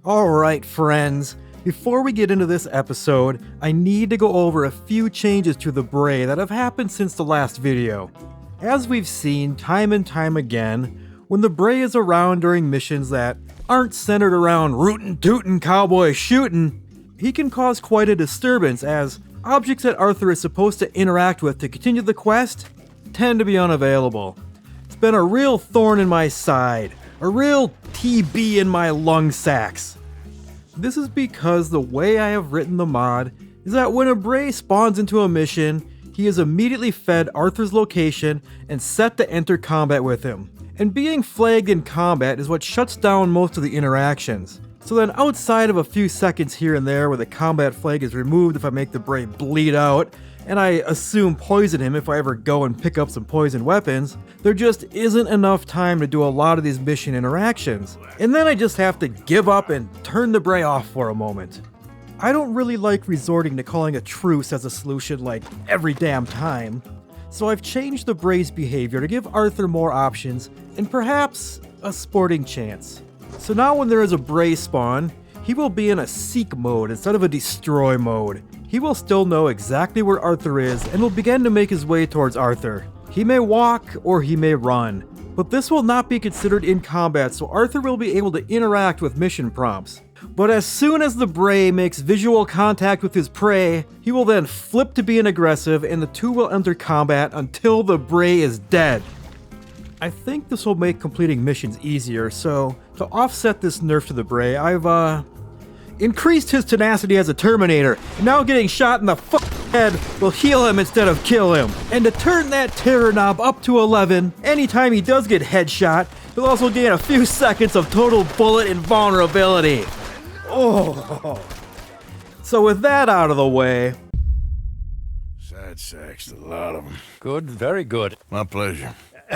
Alright friends, before we get into this episode, I need to go over a few changes to the Bray that have happened since the last video. As we've seen time and time again, when the Bray is around during missions that aren't centered around rootin' tootin' cowboy shootin', he can cause quite a disturbance as objects that Arthur is supposed to interact with to continue the quest tend to be unavailable. It's been a real thorn in my side, a real TB in my lung sacs. This is because the way I have written the mod is that when a Bray spawns into a mission, he is immediately fed Arthur's location and set to enter combat with him. And being flagged in combat is what shuts down most of the interactions. So then outside of a few seconds here and there where the combat flag is removed if I make the Bray bleed out, and I assume poison him if I ever go and pick up some poison weapons, there just isn't enough time to do a lot of these mission interactions. And then I just have to give up and turn the Bray off for a moment. I don't really like resorting to calling a truce as a solution like every damn time, so I've changed the Bray's behavior to give Arthur more options and perhaps a sporting chance. So now when there is a Bray spawn, he will be in a seek mode instead of a destroy mode. He will still know exactly where Arthur is and will begin to make his way towards Arthur. He may walk or he may run, but this will not be considered in combat, so Arthur will be able to interact with mission prompts. But as soon as the Bray makes visual contact with his prey, he will then flip to being aggressive and the two will enter combat until the Bray is dead. I think this will make completing missions easier, so to offset this nerf to the Bray, I've increased his tenacity as a Terminator, and now getting shot in the head will heal him instead of kill him. And to turn that terror knob up to 11, anytime he does get headshot, he'll also gain a few seconds of total bullet invulnerability. Oh. So with that out of the way... Sad sacks, a lot of them. Good, very good. My pleasure.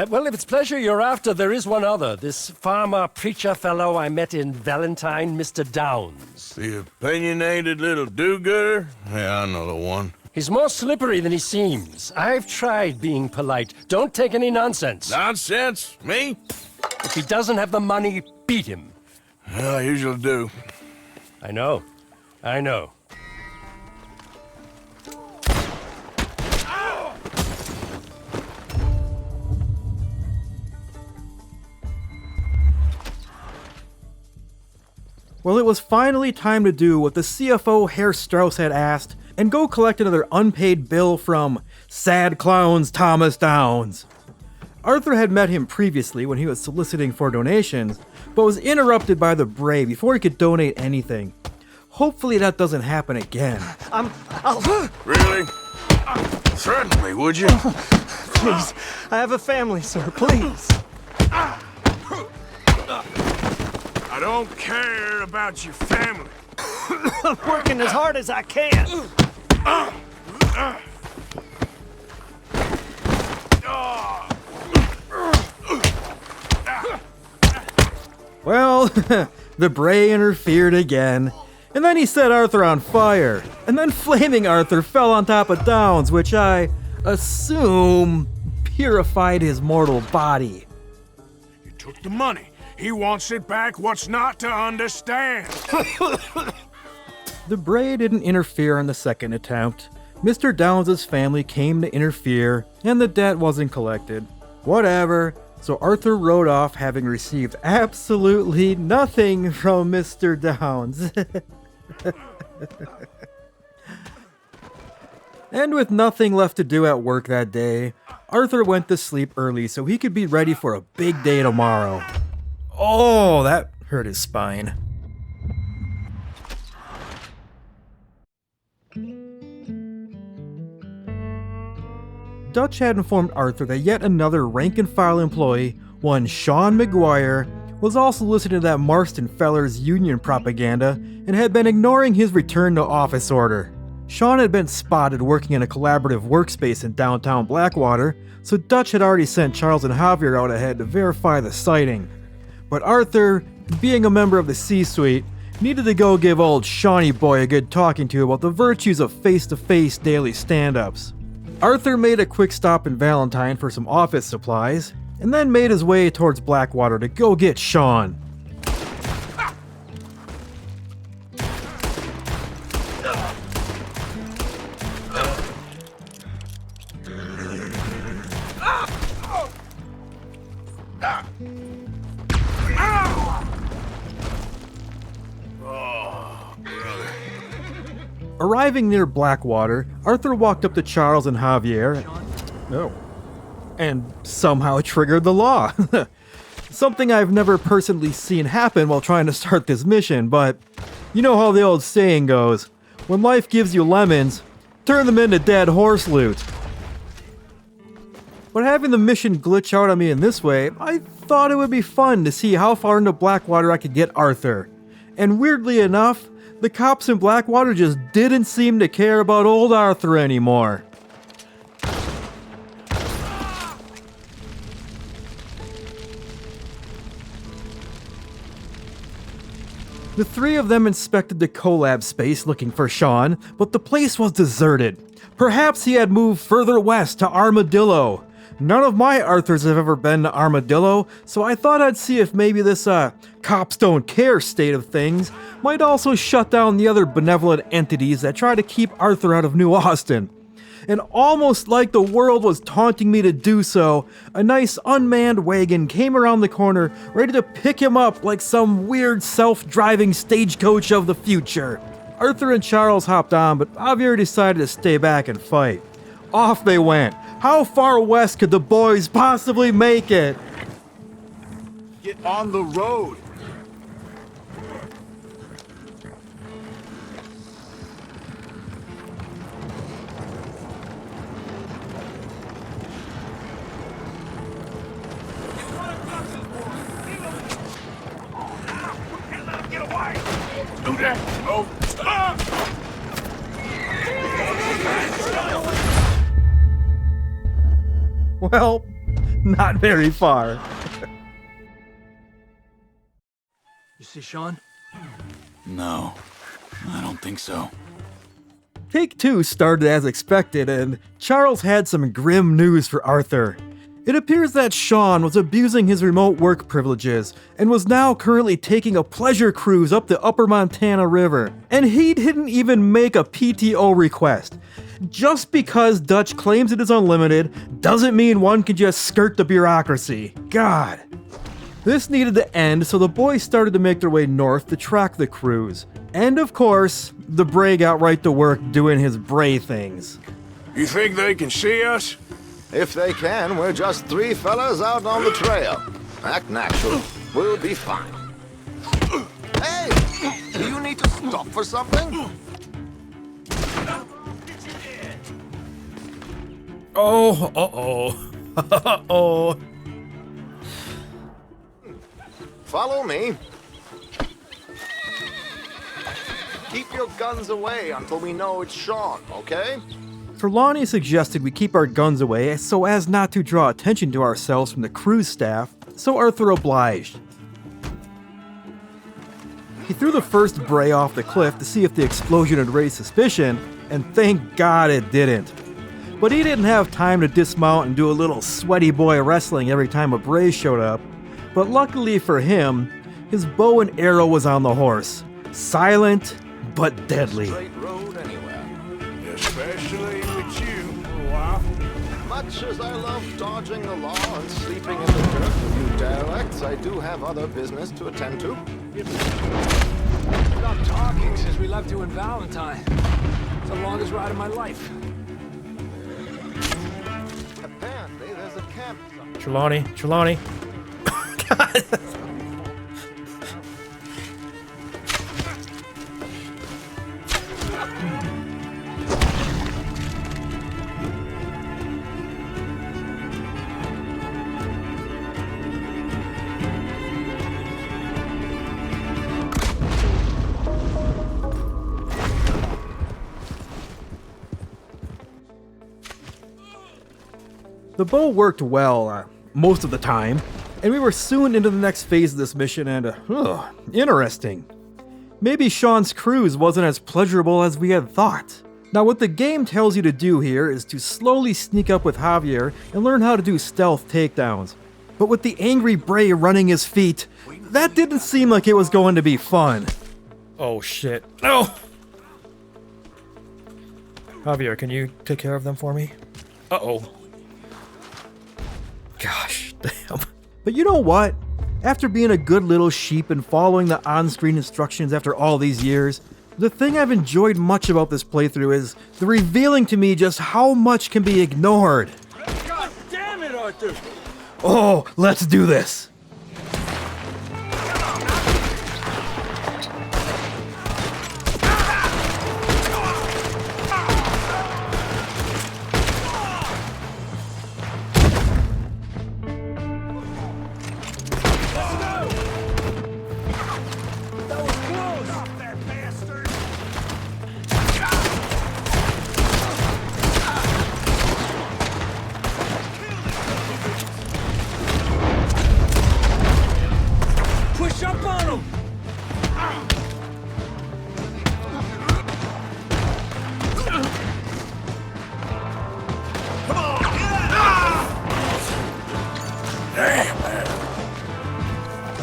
Well, if it's pleasure you're after, there is one other. This farmer preacher fellow I met in Valentine, Mr. Downs. The opinionated little do-gooder? Yeah, I know the one. He's more slippery than he seems. I've tried being polite. Don't take any nonsense. Nonsense? Me? If he doesn't have the money, beat him. Well, I usually do. I know. I know. Well, it was finally time to do what the CFO Herr Strauss had asked and go collect another unpaid bill from Sad Clowns Thomas Downs. Arthur had met him previously when he was soliciting for donations, but was interrupted by the Bray before he could donate anything. Hopefully that doesn't happen again. Really? Threaten me, would you? Please, I have a family, sir, please. I don't care about your family. I'm working as hard as I can. Well, the Bray interfered again, and then he set Arthur on fire, and then Flaming Arthur fell on top of Downs, which I assume purified his mortal body. You took the money. He wants it back. What's not to understand? The Bray didn't interfere on the second attempt. Mr. Downs' family came to interfere, and the debt wasn't collected. Whatever. So Arthur rode off having received absolutely nothing from Mr. Downs. And with nothing left to do at work that day, Arthur went to sleep early so he could be ready for a big day tomorrow. Oh, that hurt his spine. Dutch had informed Arthur that yet another rank-and-file employee, one Sean McGuire, was also listening to that Marston feller's union propaganda and had been ignoring his return to office order. Sean had been spotted working in a collaborative workspace in downtown Blackwater, so Dutch had already sent Charles and Javier out ahead to verify the sighting. But Arthur, being a member of the C-suite, needed to go give old Shawnee boy a good talking to about the virtues of face-to-face daily stand-ups. Arthur made a quick stop in Valentine for some office supplies, and then made his way towards Blackwater to go get Sean. Arriving near Blackwater, Arthur walked up to Charles and Javier and somehow triggered the law. Something I've never personally seen happen while trying to start this mission, but you know how the old saying goes, when life gives you lemons, turn them into dead horse loot. But having the mission glitch out on me in this way, I thought it would be fun to see how far into Blackwater I could get Arthur. And weirdly enough, the cops in Blackwater just didn't seem to care about old Arthur anymore. The three of them inspected the collab space looking for Sean, but the place was deserted. Perhaps he had moved further west to Armadillo. None of my Arthurs have ever been to Armadillo, so I thought I'd see if maybe this cops don't care state of things might also shut down the other benevolent entities that try to keep Arthur out of New Austin. And almost like the world was taunting me to do so, a nice unmanned wagon came around the corner, ready to pick him up like some weird self-driving stagecoach of the future. Arthur and Charles hopped on, but Javier decided to stay back and fight. Off they went. How far west could the boys possibly make it? Get on the road. Get away! Do that! Oh! Well, not very far. You see Sean? No, I don't think so. Take 2 started as expected, and Charles had some grim news for Arthur. It appears that Sean was abusing his remote work privileges and was now currently taking a pleasure cruise up the Upper Montana River. And he didn't even make a PTO request. Just because Dutch claims it is unlimited doesn't mean one can just skirt the bureaucracy. God. This needed to end, so the boys started to make their way north to track the cruise. And of course, the Bray got right to work doing his Bray things. You think they can see us? If they can, we're just 3 fellas out on the trail. Act natural. We'll be fine. Hey! Do you need to stop for something? Oh, uh-oh. Uh-oh. Follow me. Keep your guns away until we know it's Sean, okay? Trelawney suggested we keep our guns away so as not to draw attention to ourselves from the cruise staff, so Arthur obliged. He threw the first Bray off the cliff to see if the explosion had raised suspicion, and thank God it didn't. But he didn't have time to dismount and do a little sweaty boy wrestling every time a Bray showed up. But luckily for him, his bow and arrow was on the horse. Silent, but deadly. Straight road anywhere. Especially with you for a while. Much as I love dodging the law and sleeping in the dirt with you derelicts, I do have other business to attend to. Stopped talking since we left you in Valentine. It's the longest ride of my life. Apparently, there's a camp somewhere. Trelawney. God. The bow worked well, most of the time, and we were soon into the next phase of this mission and, interesting. Maybe Sean's cruise wasn't as pleasurable as we had thought. Now what the game tells you to do here is to slowly sneak up with Javier and learn how to do stealth takedowns. But with the angry Bray running his feet, that didn't seem like it was going to be fun. Oh shit. No! Javier, can you take care of them for me? Uh-oh. Gosh, damn. But you know what? After being a good little sheep and following the on-screen instructions after all these years, The thing I've enjoyed much about this playthrough is the revealing to me just how much can be ignored. God damn it, Arthur! Oh, let's do this! Push up on him!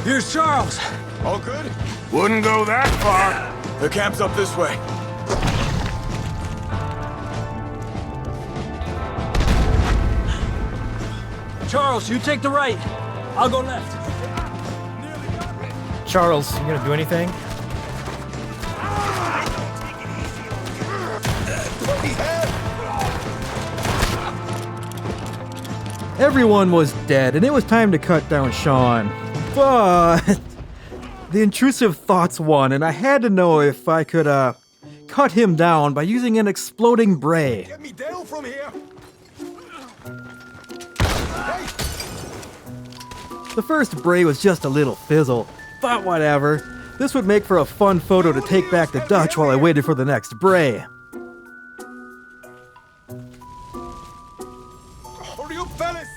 Here's Charles. All good? Wouldn't go that far. The camp's up this way. Charles, you take the right. I'll go left. Charles, you gonna do anything? Everyone was dead, and it was time to cut down Sean. But the intrusive thoughts won, and I had to know if I could, cut him down by using an exploding Bray. Get me down from here. The first Bray was just a little fizzle, but whatever. This would make for a fun photo to take back to Dutch while I waited for the next Bray. Hurry up, fellas.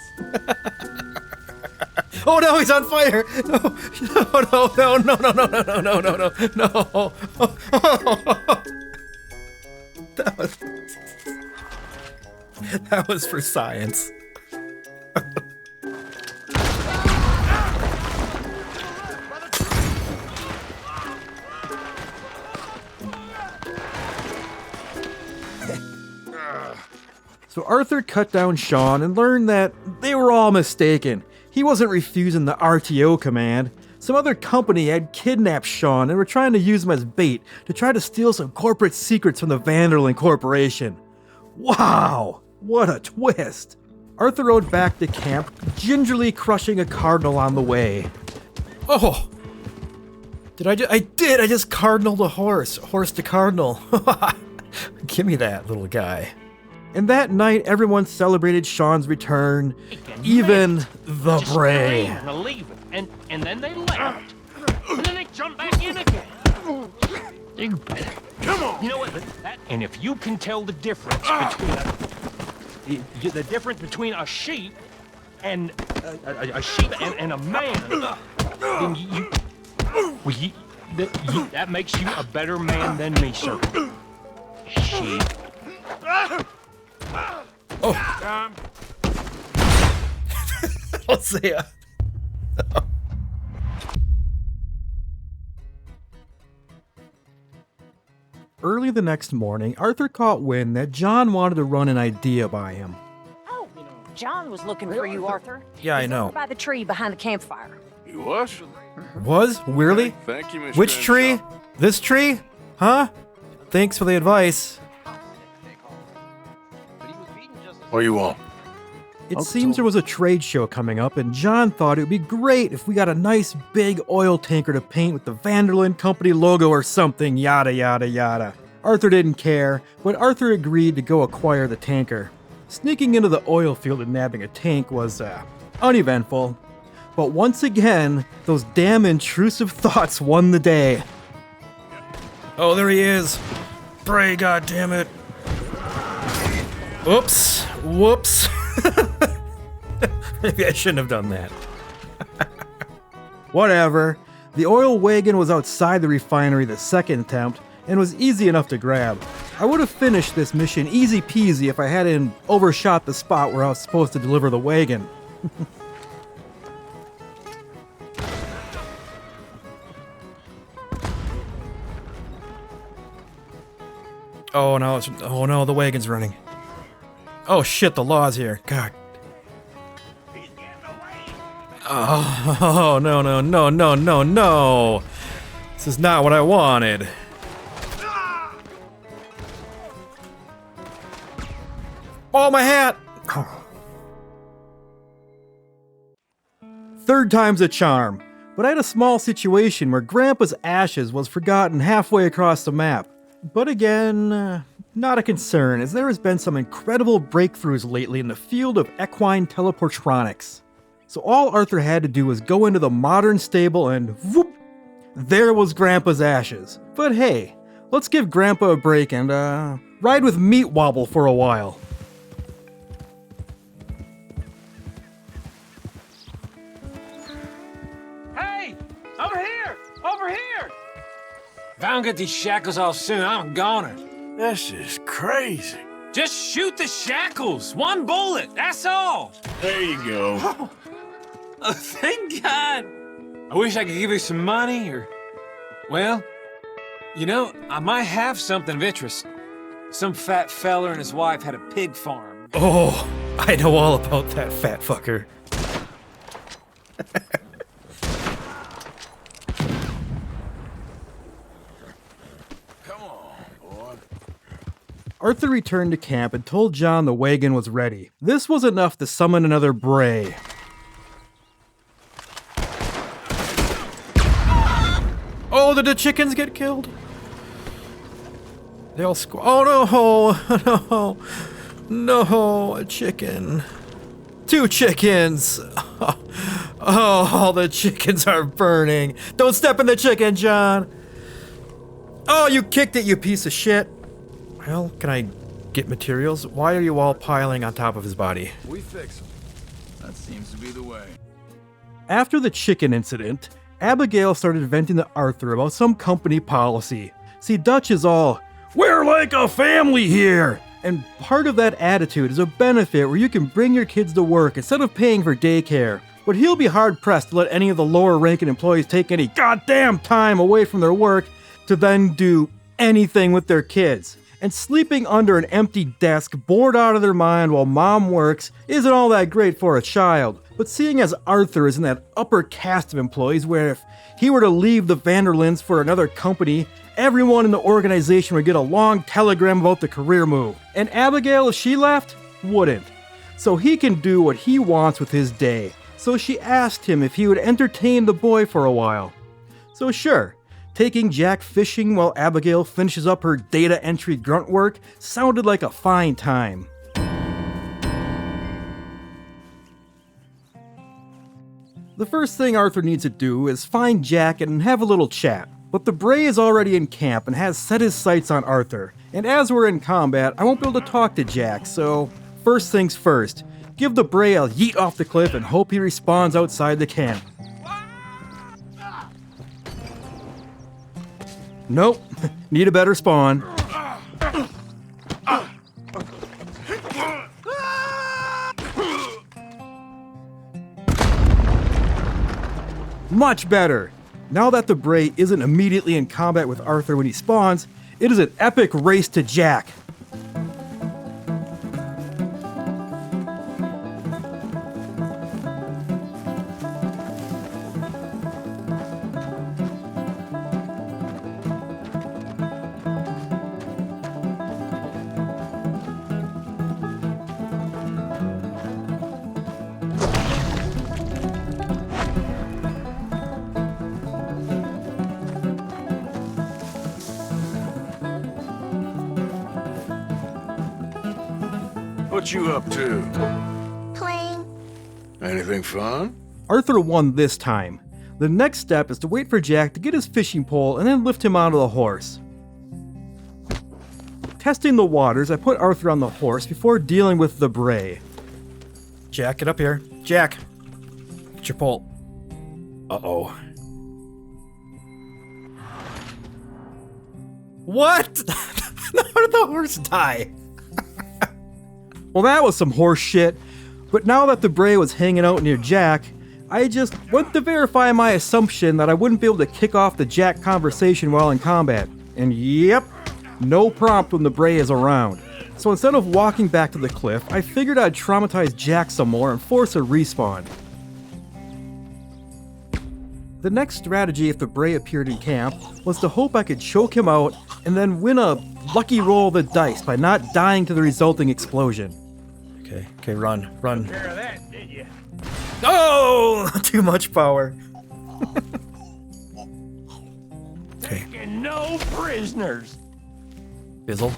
Oh no, he's on fire! No, no, no, no, no, no, no, no, no, no, no, no. That was for science. So Arthur cut down Sean and learned that they were all mistaken. He wasn't refusing the RTO command. Some other company had kidnapped Sean and were trying to use him as bait to try to steal some corporate secrets from the Vanderlyn Corporation. Wow, what a twist. Arthur rode back to camp, gingerly crushing a cardinal on the way. Oh, I just cardinaled a horse to cardinal. Give me that, little guy. And that night, everyone celebrated Sean's return, even the Bray. And leave it, and then they left, and then they jumped back in again. Come on. You know what? And if you can tell the difference between a sheep and a man, then that makes you a better man than me, sir. Sheep. Oh. I'll see ya. Early the next morning, Arthur caught wind that John wanted to run an idea by him. Oh, John was looking for you, Arthur. Yeah, I know. Over by the tree behind the campfire. He was? Was? Really? Thank you, Mr. Which tree? This tree? Huh? Thanks for the advice. What do you want? It seems there was a trade show coming up, and John thought it would be great if we got a nice big oil tanker to paint with the Vanderlyn Company logo or something, yada yada yada. Arthur didn't care, but Arthur agreed to go acquire the tanker. Sneaking into the oil field and nabbing a tank was, uneventful. But once again, those damn intrusive thoughts won the day. Oh, there he is. Bray, goddammit. Oops. Whoops. Maybe I shouldn't have done that. Whatever. The oil wagon was outside the refinery the second attempt, and was easy enough to grab. I would have finished this mission easy peasy if I hadn't overshot the spot where I was supposed to deliver the wagon. Oh no, the wagon's running. Oh shit, the law's here. God. Oh, no. This is not what I wanted. Oh, my hat! Third time's a charm, but I had a small situation where Grandpa's ashes was forgotten halfway across the map. But again, not a concern, as there has been some incredible breakthroughs lately in the field of equine teleportronics. So all Arthur had to do was go into the modern stable and whoop! There was Grandpa's ashes. But hey, let's give Grandpa a break and ride with Meat Wobble for a while. Hey! Over here! Over here! If I don't get these shackles off soon, I'm a goner. This is crazy. Just shoot the shackles! One bullet, that's all! There you go. Oh, thank God! I wish I could give you some money, or... Well, you know, I might have something of interest. Some fat fella and his wife had a pig farm. Oh, I know all about that fat fucker. Come on, boy. Arthur returned to camp and told John the wagon was ready. This was enough to summon another Bray. Oh, did the chickens get killed? They all oh no, no, a chicken. 2 chickens. Oh, the chickens are burning. Don't step in the chicken, John. Oh, you kicked it, you piece of shit. Well, can I get materials? Why are you all piling on top of his body? We fix him. That seems to be the way. After the chicken incident, Abigail started venting to Arthur about some company policy. See, Dutch is all, "We're like a family here!" And part of that attitude is a benefit where you can bring your kids to work instead of paying for daycare. But he'll be hard-pressed to let any of the lower-ranking employees take any goddamn time away from their work to then do anything with their kids. And sleeping under an empty desk, bored out of their mind while mom works, isn't all that great for a child. But seeing as Arthur is in that upper caste of employees where if he were to leave the Vanderlins for another company, everyone in the organization would get a long telegram about the career move. And Abigail, if she left, wouldn't. So he can do what he wants with his day. So she asked him if he would entertain the boy for a while. So sure, taking Jack fishing while Abigail finishes up her data entry grunt work sounded like a fine time. The first thing Arthur needs to do is find Jack and have a little chat. But the Bray is already in camp and has set his sights on Arthur. And as we're in combat, I won't be able to talk to Jack, so first things first, give the Bray a yeet off the cliff and hope he respawns outside the camp. Nope, need a better spawn. Much better. Now that the Bray isn't immediately in combat with Arthur when he spawns, it is an epic race to Jack. What you up to? Playing. Anything fun? Arthur won this time. The next step is to wait for Jack to get his fishing pole and then lift him onto the horse. Testing the waters, I put Arthur on the horse before dealing with the Bray. Jack, get up here. Jack, get your pole. Uh-oh. What? How did the horse die? Well, that was some horse shit. But now that the Bray was hanging out near Jack, I just went to verify my assumption that I wouldn't be able to kick off the Jack conversation while in combat. And yep, no prompt when the Bray is around. So instead of walking back to the cliff, I figured I'd traumatize Jack some more and force a respawn. The next strategy if the Bray appeared in camp was to hope I could choke him out and then win a lucky roll of the dice by not dying to the resulting explosion. Okay, run. Care of that, did you? Oh! Too much power. Okay. Taking no prisoners. Bizzle.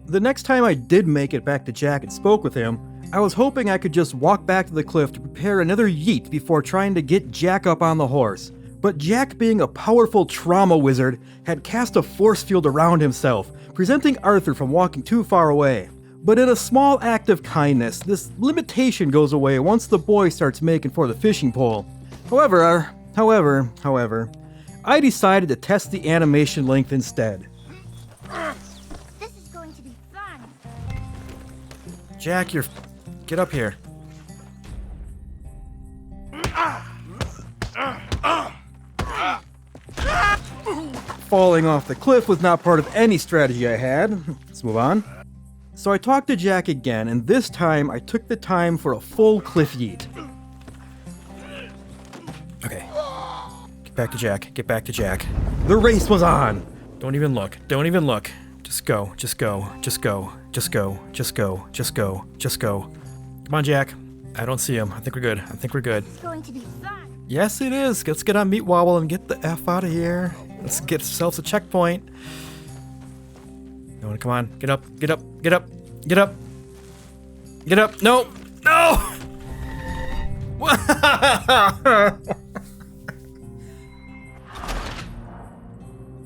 The next time I did make it back to Jack and spoke with him, I was hoping I could just walk back to the cliff to prepare another yeet before trying to get Jack up on the horse. But Jack, being a powerful trauma wizard, had cast a force field around himself, preventing Arthur from walking too far away. But in a small act of kindness, this limitation goes away once the boy starts making for the fishing pole. However, I decided to test the animation length instead. This is going to be fun. Jack, get up here. Falling off the cliff was not part of any strategy I had. Let's move on. So I talked to Jack again, and this time I took the time for a full cliff yeet. Okay. Get back to Jack. The race was on! Don't even look. Just go. Come on, Jack. I don't see him. I think we're good. It's going to be fun. Yes, it is. Let's get on Meat Wobble and get the F out of here. Let's get ourselves a checkpoint. Come on. Get up. No!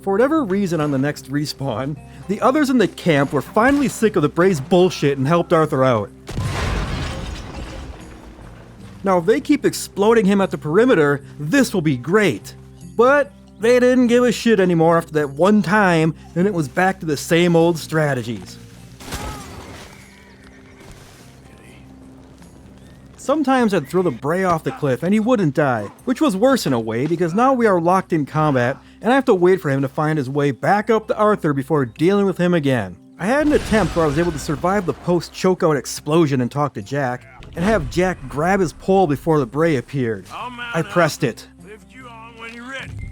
For whatever reason on the next respawn, the others in the camp were finally sick of the Bray's bullshit and helped Arthur out. Now, if they keep exploding him at the perimeter, this will be great. But they didn't give a shit anymore after that one time, and it was back to the same old strategies. Sometimes I'd throw the Bray off the cliff and he wouldn't die, which was worse in a way because now we are locked in combat and I have to wait for him to find his way back up to Arthur before dealing with him again. I had an attempt where I was able to survive the post-chokeout explosion and talk to Jack, and have Jack grab his pole before the Bray appeared. I pressed it. Lift you on when you're ready.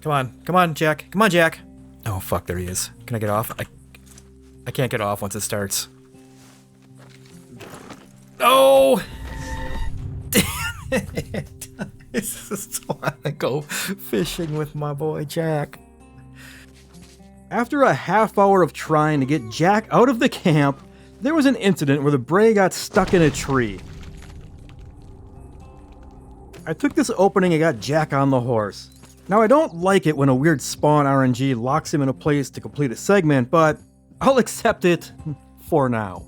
Come on, Jack. Oh, fuck, there he is. Can I get off? I can't get off once it starts. Oh! Damn it! I just want to go fishing with my boy Jack. After a half hour of trying to get Jack out of the camp, there was an incident where the Bray got stuck in a tree. I took this opening and got Jack on the horse. Now, I don't like it when a weird spawn RNG locks him in a place to complete a segment, but I'll accept it for now.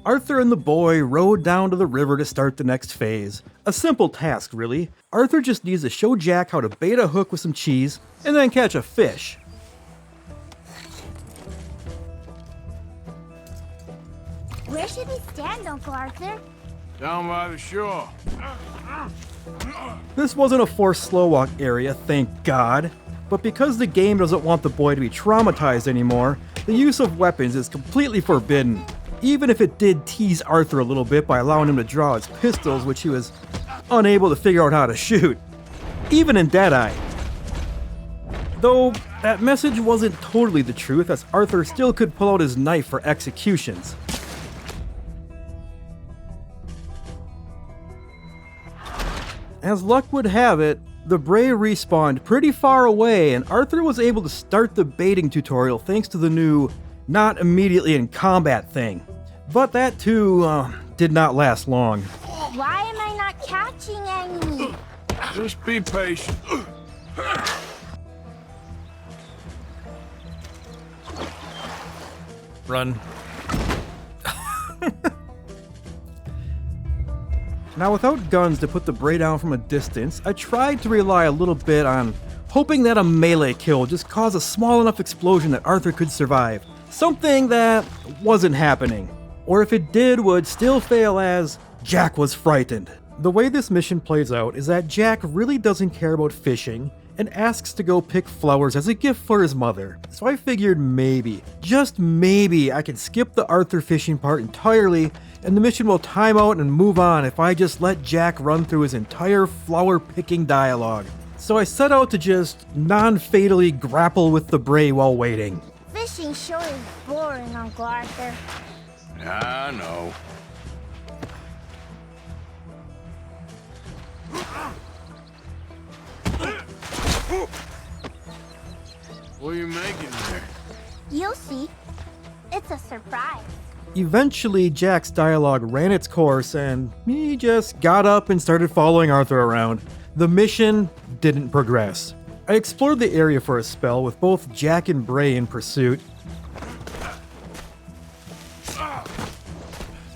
Arthur and the boy rode down to the river to start the next phase. A simple task, really. Arthur just needs to show Jack how to bait a hook with some cheese, and then catch a fish. Where should we stand, Uncle Arthur? Down by the shore. This wasn't a forced slow walk area, thank God. But because the game doesn't want the boy to be traumatized anymore, the use of weapons is completely forbidden. Even if it did tease Arthur a little bit by allowing him to draw his pistols, which he was unable to figure out how to shoot. Even in Deadeye. Though, that message wasn't totally the truth, as Arthur still could pull out his knife for executions. As luck would have it, the Bray respawned pretty far away, and Arthur was able to start the baiting tutorial thanks to the new not immediately in combat thing. But that too did not last long. Why am I not catching any? Just be patient. Run. Now, without guns to put the Bray down from a distance, I tried to rely a little bit on hoping that a melee kill would just cause a small enough explosion that Arthur could survive. Something that wasn't happening. Or if it did, would still fail as Jack was frightened. The way this mission plays out is that Jack really doesn't care about fishing and asks to go pick flowers as a gift for his mother. So I figured maybe, just maybe, I could skip the Arthur fishing part entirely and the mission will time out and move on if I just let Jack run through his entire flower picking dialogue. So I set out to just non-fatally grapple with the Bray while waiting. Fishing sure is boring, Uncle Arthur. I know. What are you making there? You'll see. It's a surprise. Eventually, Jack's dialogue ran its course, and he just got up and started following Arthur around. The mission didn't progress. I explored the area for a spell with both Jack and Bray in pursuit.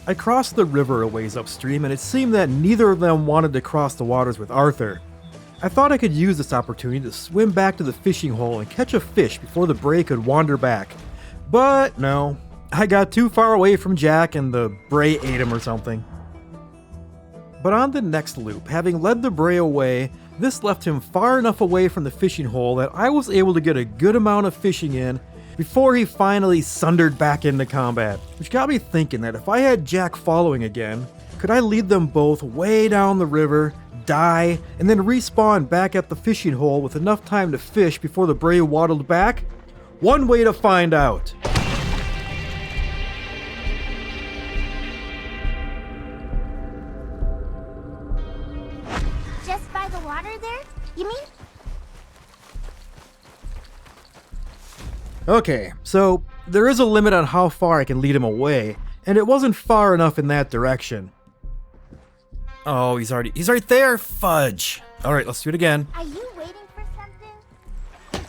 I crossed the river a ways upstream, and it seemed that neither of them wanted to cross the waters with Arthur. I thought I could use this opportunity to swim back to the fishing hole and catch a fish before the Bray could wander back. But no, I got too far away from Jack and the Bray ate him or something. But on the next loop, having led the Bray away, this left him far enough away from the fishing hole that I was able to get a good amount of fishing in before he finally sundered back into combat, which got me thinking that if I had Jack following again, could I lead them both way down the river, die, and then respawn back at the fishing hole with enough time to fish before the Bray waddled back? One way to find out. Just by the water there, you mean? Okay, so there is a limit on how far I can lead him away, and it wasn't far enough in that direction. Oh, he's right there, fudge. All right, let's do it again. Are you waiting for something?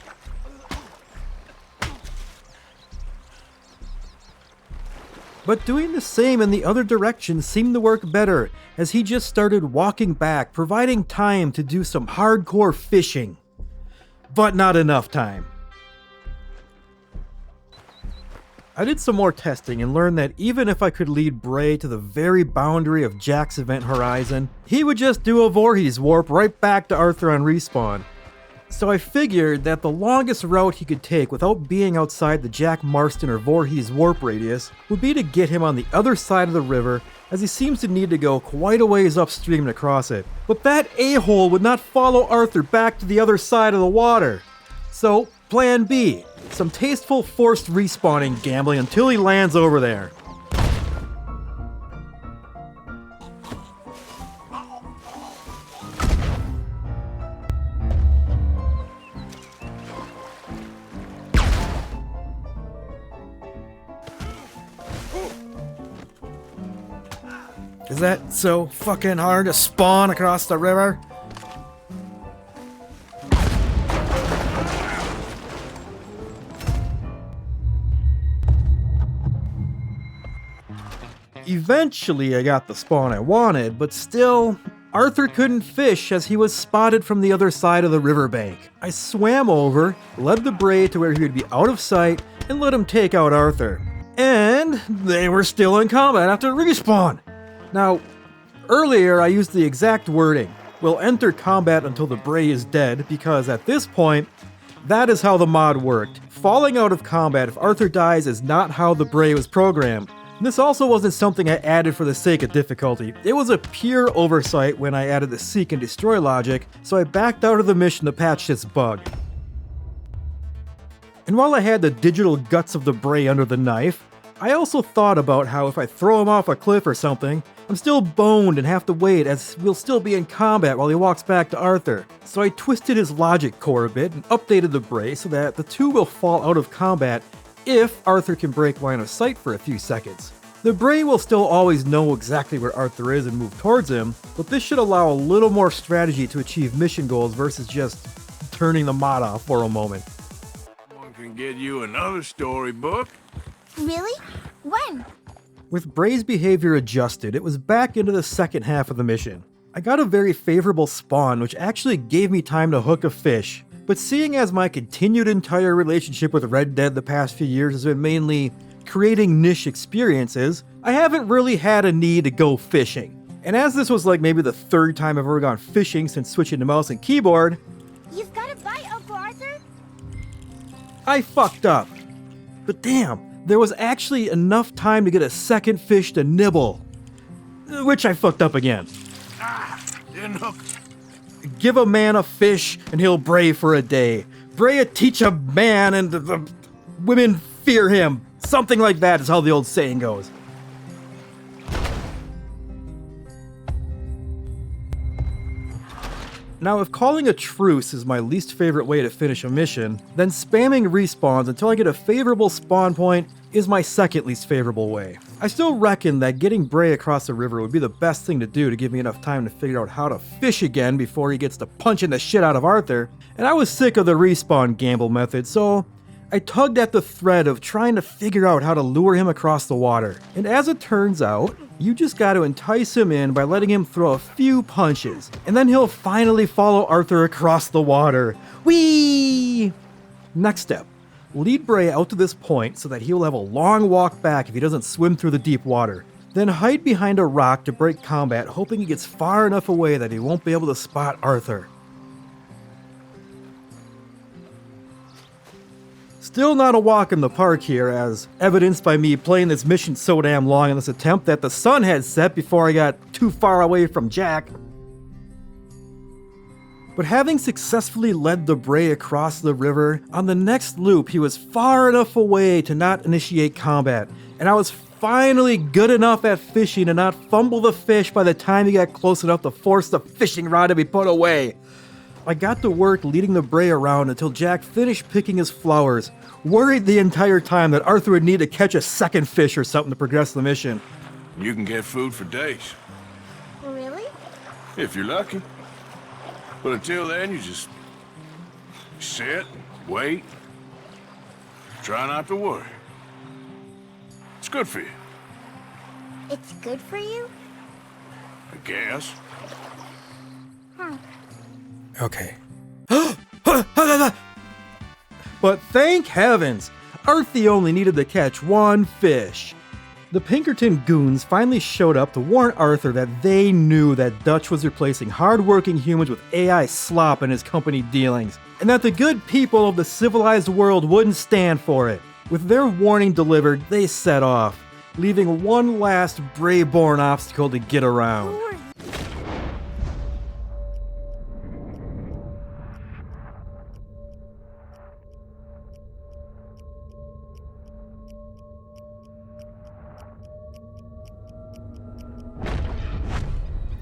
But doing the same in the other direction seemed to work better, as he just started walking back, providing time to do some hardcore fishing. But not enough time. I did some more testing and learned that even if I could lead Bray to the very boundary of Jack's event horizon, he would just do a Voorhees warp right back to Arthur on respawn. So I figured that the longest route he could take without being outside the Jack Marston or Voorhees warp radius would be to get him on the other side of the river, as he seems to need to go quite a ways upstream to cross it. But that a-hole would not follow Arthur back to the other side of the water. So, plan B. Some tasteful forced respawning gambling until he lands over there. Is that so fucking hard to spawn across the river? Eventually I got the spawn I wanted, but still, Arthur couldn't fish as he was spotted from the other side of the riverbank. I swam over, led the Bray to where he would be out of sight, and let him take out Arthur. And they were still in combat after respawn. Now, earlier I used the exact wording, "We'll enter combat until the Bray is dead," because at this point, that is how the mod worked. Falling out of combat if Arthur dies is not how the Bray was programmed. This also wasn't something I added for the sake of difficulty. It was a pure oversight when I added the seek and destroy logic, so I backed out of the mission to patch this bug. And while I had the digital guts of the Bray under the knife, I also thought about how if I throw him off a cliff or something, I'm still boned and have to wait as we'll still be in combat while he walks back to Arthur. So I twisted his logic core a bit and updated the Bray so that the two will fall out of combat if Arthur can break line of sight for a few seconds. The Bray will still always know exactly where Arthur is and move towards him, but this should allow a little more strategy to achieve mission goals versus just turning the mod off for a moment. One can get you another storybook. Really? When? With Bray's behavior adjusted, it was back into the second half of the mission. I got a very favorable spawn, which actually gave me time to hook a fish. But seeing as my continued entire relationship with Red Dead the past few years has been mainly creating niche experiences, I haven't really had a need to go fishing. And as this was like maybe the third time I've ever gone fishing since switching to mouse and keyboard, You've got a bite, Uncle Arthur? I fucked up. But damn, there was actually enough time to get a second fish to nibble. Which I fucked up again. Didn't hook. Give a man a fish and he'll bray for a day. Bray teach a man and the women fear him. Something like that is how the old saying goes. Now, if calling a truce is my least favorite way to finish a mission, then spamming respawns until I get a favorable spawn point is my second least favorable way. I still reckon that getting Bray across the river would be the best thing to do to give me enough time to figure out how to fish again before he gets to punching the shit out of Arthur, and I was sick of the respawn gamble method, so I tugged at the thread of trying to figure out how to lure him across the water. And as it turns out, you just gotta entice him in by letting him throw a few punches, and then he'll finally follow Arthur across the water. Whee! Next step, lead Bray out to this point so that he'll have a long walk back if he doesn't swim through the deep water. Then hide behind a rock to break combat, hoping he gets far enough away that he won't be able to spot Arthur. Still not a walk in the park here, as evidenced by me playing this mission so damn long in this attempt that the sun had set before I got too far away from Jack. But having successfully led the Bray across the river, on the next loop he was far enough away to not initiate combat, and I was finally good enough at fishing to not fumble the fish by the time he got close enough to force the fishing rod to be put away. I got to work leading the Bray around until Jack finished picking his flowers, worried the entire time that Arthur would need to catch a second fish or something to progress the mission. You can get food for days, Really? if you're lucky. But until then, you just sit, wait, try not to worry. It's good for you, It's good for you? I guess. Okay. But thank heavens, Arthur only needed to catch one fish. The Pinkerton goons finally showed up to warn Arthur that they knew that Dutch was replacing hard-working humans with AI slop in his company dealings, and that the good people of the civilized world wouldn't stand for it. With their warning delivered, they set off, leaving one last Bray-born obstacle to get around.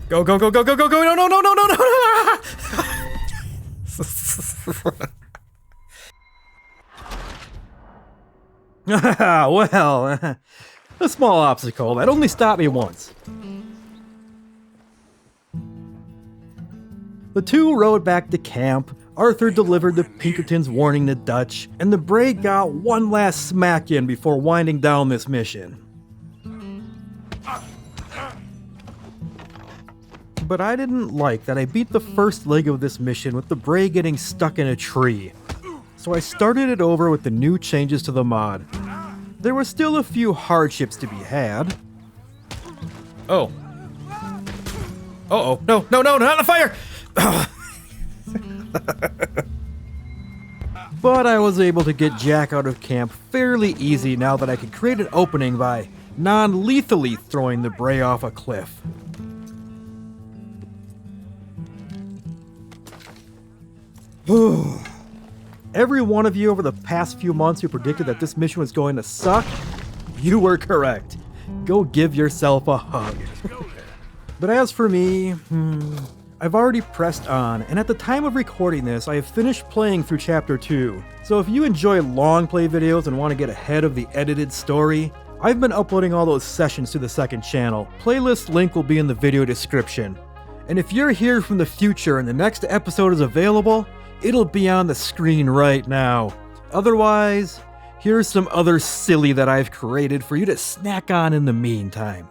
Go, go, go, go, go, go, go, no, no, no, no, no, no, no. Well, a small obstacle that only stopped me once. The two rode back to camp, Arthur delivered the Pinkertons' warning to Dutch, and the Bray got one last smack in before winding down this mission. But I didn't like that I beat the first leg of this mission with the Bray getting stuck in a tree. So I started it over with the new changes to the mod. There were still a few hardships to be had. Oh. Uh-oh. No, no, no, not the fire! But I was able to get Jack out of camp fairly easy now that I could create an opening by non-lethally throwing the Bray off a cliff. Every one of you over the past few months who predicted that this mission was going to suck, you were correct. Go give yourself a hug. But as for me, I've already pressed on, and at the time of recording this, I have finished playing through Chapter 2. So if you enjoy long play videos and want to get ahead of the edited story, I've been uploading all those sessions to the second channel. Playlist link will be in the video description. And if you're here from the future and the next episode is available, it'll be on the screen right now. Otherwise, here's some other silly that I've created for you to snack on in the meantime.